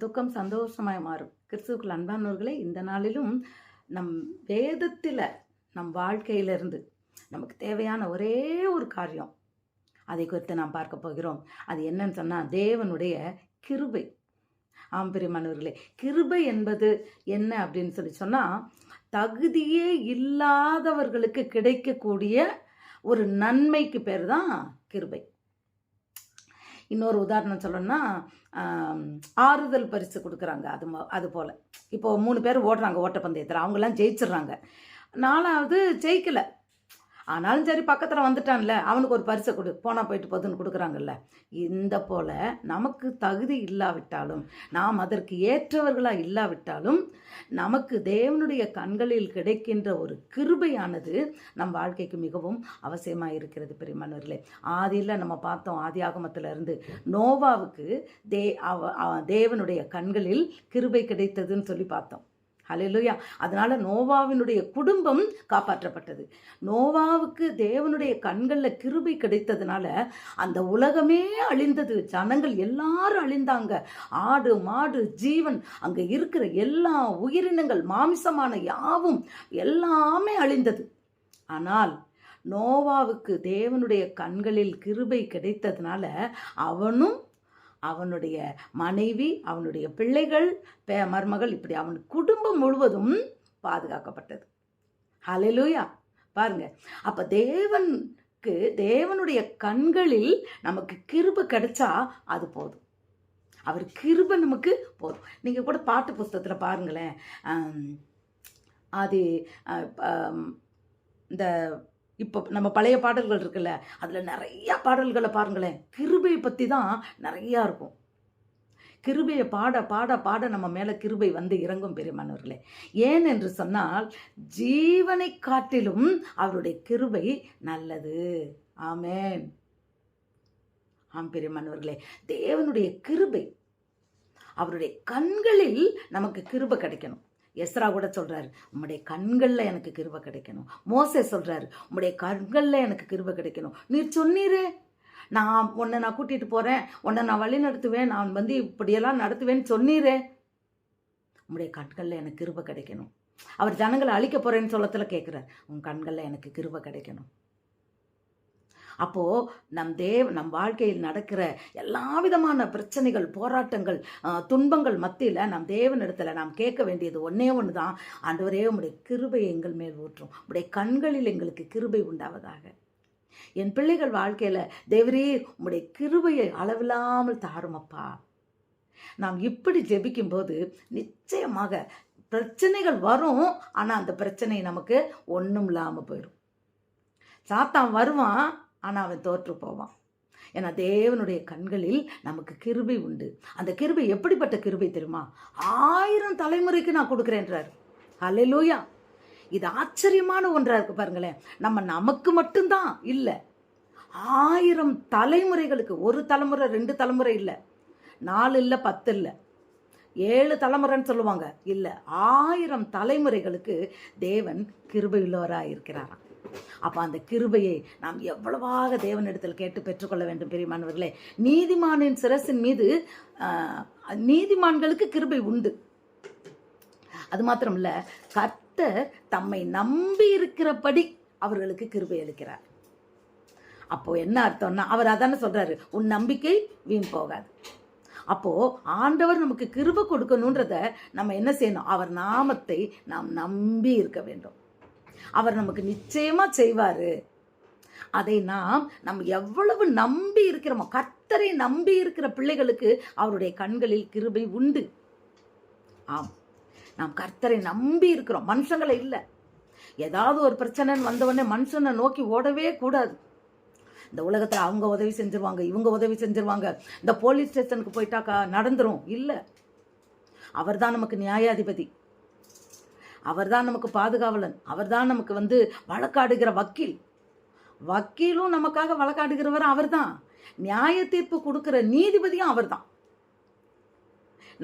துக்கம் சந்தோஷமாய் மாறும். கிறிஸ்துவுக்குள் அன்பானவர்களே, இந்த நாளிலும் நம் வேதத்தில் நம் வாழ்க்கையிலிருந்து நமக்கு தேவையான ஒரே ஒரு காரியம், அதை குறித்து நாம் பார்க்க போகிறோம். அது என்னன்னு சொன்னால், தேவனுடைய கிருபை. ஆம் பிரியமானவர்களே, கிருபை என்பது என்ன அப்படின்னு சொன்னால், தகுதியே இல்லாதவர்களுக்கு கிடைக்கக்கூடிய ஒரு நன்மைக்கு பேர் தான் கிருபை. இன்னொரு உதாரணம் சொல்லணும்னா, ஆறுதல் பரிசு கொடுக்குறாங்க. அது போல் இப்போது 3 பேர் ஓடுறாங்க ஓட்டப்பந்தயத்தில், அவங்கெல்லாம் ஜெயிச்சிடுறாங்க. 4வது ஜெயிக்கலை, ஆனாலும் சரி பக்கத்தில் வந்துட்டான்ல, அவனுக்கு ஒரு பரிசை கொடு, போனால் போயிட்டு போதுன்னு கொடுக்குறாங்கல்ல. இந்த போல் நமக்கு தகுதி இல்லாவிட்டாலும், நாம் அதற்கு ஏற்றவர்களாக இல்லாவிட்டாலும், நமக்கு தேவனுடைய கண்களில் கிடைக்கின்ற ஒரு கிருபையானது நம் வாழ்க்கைக்கு மிகவும் அவசியமாக இருக்கிறது பிரியமானவர்களே. ஆதியில் நம்ம பார்த்தோம், ஆதியாகமத்தில் இருந்து நோவாவுக்கு தேவனுடைய கண்களில் கிருபை கிடைத்ததுன்னு சொல்லி பார்த்தோம். ஹல்லேலூயா. அதனால நோவாவினுடைய குடும்பம் காப்பாற்றப்பட்டது. நோவாவுக்கு தேவனுடைய கண்களில் கிருபை கிடைத்ததுனால அந்த உலகமே அழிந்தது. ஜனங்கள் எல்லாரும் அழிந்தாங்க. ஆடு மாடு ஜீவன், அங்கே இருக்கிற எல்லா உயிரினங்கள், மாமிசமான யாவும் எல்லாமே அழிந்தது. ஆனால் நோவாவுக்கு தேவனுடைய கண்களில் கிருபை கிடைத்ததுனால அவனும், அவனுடைய மனைவி, அவனுடைய பிள்ளைகள், மருமகள், இப்படி அவன் குடும்பம் முழுவதும் பாதுகாக்கப்பட்டது. ஹல்லேலூயா. பாருங்க, அப்ப தேவனுடைய கண்களில் நமக்கு கிருபை கிடைச்சா அது போதும். அவர் கிருபை நமக்கு போதும். நீங்க கூட பாட்டு புஸ்தகத்தில் பாருங்களேன், அது இந்த இப்போ நம்ம பழைய பாடல்கள் இருக்குல்ல, அதில் நிறையா பாடல்களை பாருங்களேன், கிருபையை பற்றி தான் நிறையா இருக்கும். கிருபையை பாட பாட பாட நம்ம மேலே கிருபை வந்து இறங்கும் பெரியமானவர்களே. ஏன் என்று சொன்னால், ஜீவனை காட்டிலும் அவருடைய கிருபை நல்லது. ஆமேன். ஆம் பெரியமானவர்களே, தேவனுடைய கிருபை, அவருடைய கண்களில் நமக்கு கிருபை கிடைக்கணும். எஸ்ரா கூட சொல்கிறாரு, உம்முடைய கண்களில் எனக்கு கிருபை கிடைக்கணும். மோசே சொல்கிறாரு, உம்முடைய கண்களில் எனக்கு கிருபை கிடைக்கணும். நீர் சொன்னீரே, உன்னை நான் கூட்டிகிட்டு போகிறேன், உன்னை நான் வழி நடத்துவேன், நான் வந்து இப்படியெல்லாம் நடத்துவேன்னு சொன்னீரே, உம்முடைய கண்களில் எனக்கு கிருபை கிடைக்கணும். அவர் ஜனங்களை அழிக்க போகிறேன்னு சொல்லத்தில் கேட்குறார், உன் கண்களில் எனக்கு கிருபை கிடைக்கணும். அப்போது நம் வாழ்க்கையில் நடக்கிற எல்லா விதமான பிரச்சனைகள், போராட்டங்கள், துன்பங்கள் மத்தியில் நம் தேவனிடத்தில் நாம் கேட்க வேண்டியது ஒன்றே ஒன்று தான், ஆண்டவரே உம்முடைய கிருபையை எங்கள் மேல் ஊற்றும், உம்முடைய கண்களில் எங்களுக்கு கிருபை உண்டாவதாக. என் பிள்ளைகள் வாழ்க்கையில் தேவரே உம்முடைய கிருபையை அளவில்லாமல் தாருமப்பா. நாம் இப்படி ஜெபிக்கும்போது நிச்சயமாக பிரச்சனைகள் வரும், ஆனால் அந்த பிரச்சனை நமக்கு ஒன்றும் இல்லாமல் போயிடும். சாத்தான் வருவான், ஆனால் அவன் தோற்று போவான். ஏன்னா தேவனுடைய கண்களில் நமக்கு கிருபை உண்டு. அந்த கிருபை எப்படிப்பட்ட கிருபை தெரியுமா? 1000 தலைமுறைக்கு நான் கொடுக்குறேன்றார். ஹல்லேலூயா. இது ஆச்சரியமான ஒன்றாக இருக்கு பாருங்களேன். நமக்கு மட்டும்தான் இல்லை, 1000 தலைமுறைகளுக்கு, ஒரு தலைமுறை 2 தலைமுறை இல்லை, 4 இல்லை, 10 இல்லை, 7 தலைமுறைன்னு சொல்லுவாங்க, இல்லை, 1000 தலைமுறைகளுக்கு தேவன் கிருபை உள்ளவராக இருக்கிறாராம். அப்போ அந்த கிருபையை நாம் எவ்வளவாக தேவனிடத்தில் கேட்டு பெற்றுக்கொள்ள வேண்டும் பெரியமானவர்களே. நீதிமானின் சிரசின் மீது நீதிமான்களுக்கு கிருபை உண்டு. அது மாத்திரமில்ல, கர்த்தர் தம்மை நம்பி இருக்கிறபடி அவர்களுக்கு கிருபை அளிக்கிறார். அப்போ என்ன அர்த்தம்னா, அவர் அதானே சொல்றாரு, உன் நம்பிக்கை வீண் போகாது. அப்போ ஆண்டவர் நமக்கு கிருபை கொடுக்கணுன்றத நம்ம என்ன செய்யணும்? அவர் நாமத்தை நாம் நம்பி இருக்க வேண்டும். அவர் நமக்கு நிச்சயமா செய்வாரு. அதை நம்ம எவ்வளவு நம்பி இருக்கிறோமோ, கர்த்தரை நம்பி இருக்கிற பிள்ளைகளுக்கு அவருடைய கண்களில் கிருபை உண்டு. ஆம், நாம் கர்த்தரை நம்பி இருக்கிறோம், மனுஷங்களை இல்லை. ஏதாவது ஒரு பிரச்சனைன்னு வந்தவொடனே மனுஷனை நோக்கி ஓடவே கூடாது. இந்த உலகத்தில் அவங்க உதவி செஞ்சிருவாங்க, இவங்க உதவி செஞ்சிருவாங்க, இந்த போலீஸ் ஸ்டேஷனுக்கு போயிட்டாக்கா நடந்துரும். இல்லை, அவர் தான் நமக்கு நியாயாதிபதி, அவர் தான் நமக்கு பாதுகாவலன், அவர் தான் நமக்கு வந்து வழக்காடுகிற வக்கீலும் நமக்காக வழக்காடுகிறவர் அவர் தான், நியாய தீர்ப்பு கொடுக்கிற நீதிபதியும் அவர் தான்,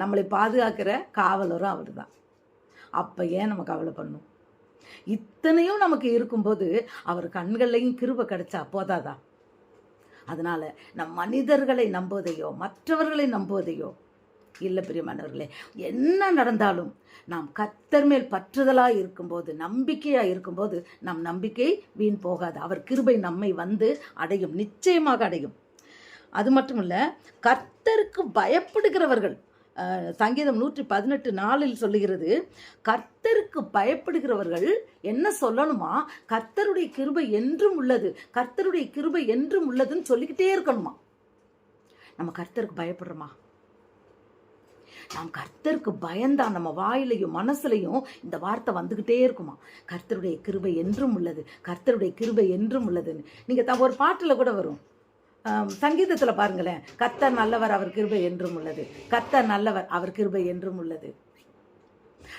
நம்மளை பாதுகாக்கிற காவலரும் அவர் தான். அப்போ ஏன் நம்ம கவலை பண்ணணும்? இத்தனையும் நமக்கு இருக்கும்போது அவர் கண்கள்லையும் கிருபை கிடைச்சா போதாதா? அதனால நம் மனிதர்களை நம்புவதையோ மற்றவர்களை நம்புவதையோ இல்லை பிரியமானவர்களே, என்ன நடந்தாலும் நாம் கர்த்தர் மேல் பற்றுதலாக இருக்கும்போது, நம்பிக்கையாக இருக்கும்போது, நம் நம்பிக்கை வீண் போகாது. அவர் கிருபை நம்மை வந்து அடையும், நிச்சயமாக அடையும். அது மட்டும் இல்லை, கர்த்தருக்கு பயப்படுகிறவர்கள், சங்கீதம் 118:4 சொல்லுகிறது, கர்த்தருக்கு பயப்படுகிறவர்கள் என்ன சொல்லணுமா, கர்த்தருடைய கிருபை என்றும் உள்ளது, கர்த்தருடைய கிருபை என்றும் உள்ளதுன்னு சொல்லிக்கிட்டே இருக்கணுமா. நம்ம கர்த்தருக்கு பயப்படுறோமா? நாம் கர்த்தருக்கு பயந்தா நம்ம வாயிலையும் மனசுலையும் இந்த வார்த்தை வந்துக்கிட்டே இருக்குமா, கர்த்தருடைய கிருபை என்றும் உள்ளது, கர்த்தருடைய கிருபை என்றும் உள்ளதுன்னு. நீங்கள் ஒரு பாட்டில் கூட வரும், சங்கீதத்தில் பாருங்களேன், கர்த்தர் நல்லவர், அவர் கிருபை என்றும் உள்ளது, கர்த்தர் நல்லவர், அவர் கிருபை என்றும் உள்ளது.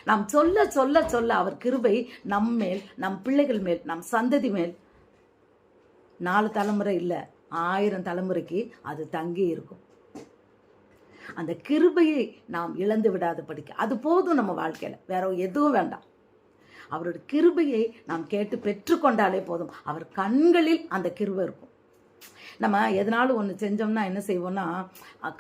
நாம் சொல்ல சொல்ல சொல்ல அவர் கிருபை நம்மேல், நம் பிள்ளைகள் மேல், நம் சந்ததி மேல் 4 தலைமுறை இல்லை, 1000 தலைமுறைக்கு அது தங்கி இருக்கும். அந்த கிருபையை நாம் இழந்து விடாத படிக்க அது போதும் நம்ம வாழ்க்கையில், வேற எதுவும் வேண்டாம். அவருடைய கிருபையை நாம் கேட்டு பெற்றுக்கொண்டாலே போதும். அவர் கண்களில் அந்த கிருபை இருக்கும். நம்ம எதனாலும் ஒன்று செஞ்சோம்னா என்ன செய்வோம்னா,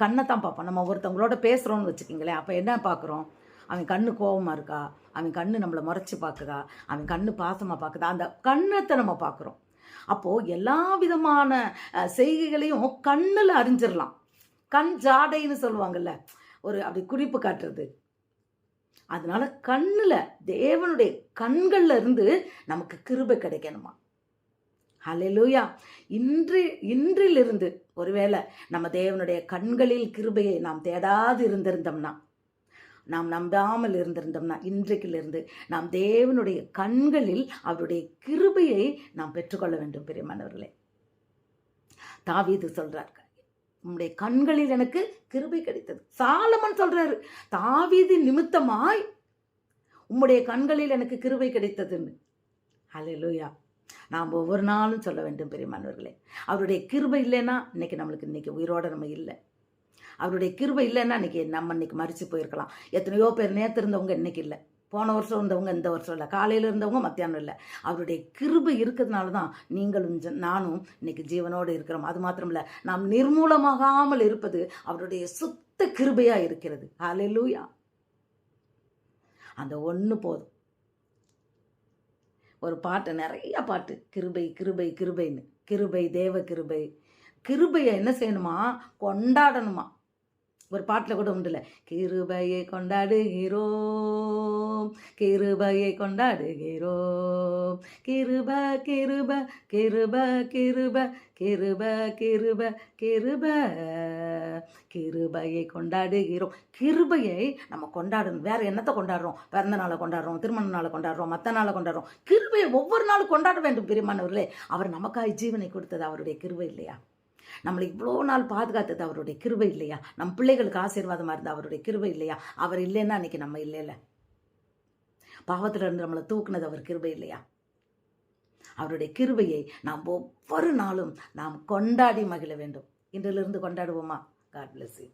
கண்ணை தான் பார்ப்போம். நம்ம ஒருத்தவங்களோட பேசுகிறோன்னு வச்சுக்கிங்களேன், அப்போ என்ன பார்க்குறோம், அவன் கண்ணு கோபமாக இருக்கா, அவன் கண்ணு நம்மளை முறைச்சி பார்க்குதா, அவன் கண்ணு பாசமாக பார்க்குதா, அந்த கண்ணத்தை நம்ம பார்க்குறோம். அப்போது எல்லா விதமான செய்கைகளையும் கண்ணில் அறிஞ்சிடலாம். கண் ஜாடைன்னு சொல்லுவாங்கல்ல, ஒரு அப்படி குறிப்பு காட்டுறது. அதனால கண்ணில், தேவனுடைய கண்கள்ல இருந்து நமக்கு கிருபை கிடைக்கணுமா. ஹல்லேலூயா. இன்றிலிருந்து ஒருவேளை நம்ம தேவனுடைய கண்களில் கிருபையை நாம் தேடாது இருந்திருந்தோம்னா, நாம் நம்பாமல் இருந்திருந்தோம்னா, இன்றைக்கிலிருந்து நாம் தேவனுடைய கண்களில் அவருடைய கிருபையை நாம் பெற்றுக்கொள்ள வேண்டும். பிரியமானவர்களே, தாவீது சொல்றார், உம்முடைய கண்களில் எனக்கு கிருபை கிடைத்தது. சாலமன் சொல்றாரு, தாவீது நிமித்தமாய் உம்முடைய கண்களில் எனக்கு கிருபை கிடைத்ததுன்னு. ஹல்லேலூயா. நாம் ஒவ்வொரு நாளும் சொல்ல வேண்டும் பிரியமானவர்களே, அவருடைய கிருபை இல்லைன்னா இன்னைக்கு உயிரோட நம்ம இல்லை. அவருடைய கிருபை இல்லைன்னா நம்ம இன்னைக்கு மறிச்சு போயிருக்கலாம். எத்தனையோ பேர் நேற்று இருந்தவங்க இன்னைக்கு இல்லை, போன வருஷம் இருந்தவங்க இந்த வருஷம் இல்லை, காலையில் இருந்தவங்க மத்தியானம் இல்லை. அவருடைய கிருபை இருக்கிறதுனால தான் நீங்களும் நானும் இன்னைக்கு ஜீவனோடு இருக்கிறோம். அது மாத்திரம் இல்லை, நாம் நிர்மூலமாகாமல் இருப்பது அவருடைய சுத்த கிருபையாக இருக்கிறது. ஹல்லேலூயா. அந்த ஒன்று போதும். ஒரு பாட்டு, நிறைய பாட்டு, கிருபை கிருபை கிருபைன்னு, கிருபை தேவ கிருபை. கிருபையை என்ன செய்யணுமா, கொண்டாடணுமா. ஒரு பாட்டில் கூட உண்டுல, கிருபையை கொண்டாடுகிறோம், கிருபையை கொண்டாடுகிறோம், கிருப கிருப கிருப கிருப கிருப கிருப கிருப, கிருபையை கொண்டாடுகிறோம். கிருபையை நம்ம கொண்டாடணும். வேற என்னத்தை கொண்டாடுறோம், பிறந்த நாளை கொண்டாடுறோம், திருமண நாளை கொண்டாடுறோம், மற்ற நாளை கொண்டாடுறோம். கிருபையை ஒவ்வொரு நாளும் கொண்டாட வேண்டும் பிரியமானவர்களே. அவர் நமக்காய் ஜீவனை கொடுத்தது அவருடைய கிருபை இல்லையா? நம்மளை இவ்வளோ நாள் பாதுகாத்தது அவருடைய கிருபை இல்லையா? நம் பிள்ளைகளுக்கு ஆசீர்வாதமாக இருந்தது அவருடைய கிருபை இல்லையா? அவர் இல்லைன்னா அன்றைக்கி நம்ம இல்லைல்ல. பாவத்தில் இருந்து நம்மளை தூக்குனது அவர் கிருபை இல்லையா? அவருடைய கிருபையை நாம் ஒவ்வொரு நாளும் நாம் கொண்டாடி மகிழ வேண்டும். இன்றிலிருந்து கொண்டாடுவோமா? God bless you.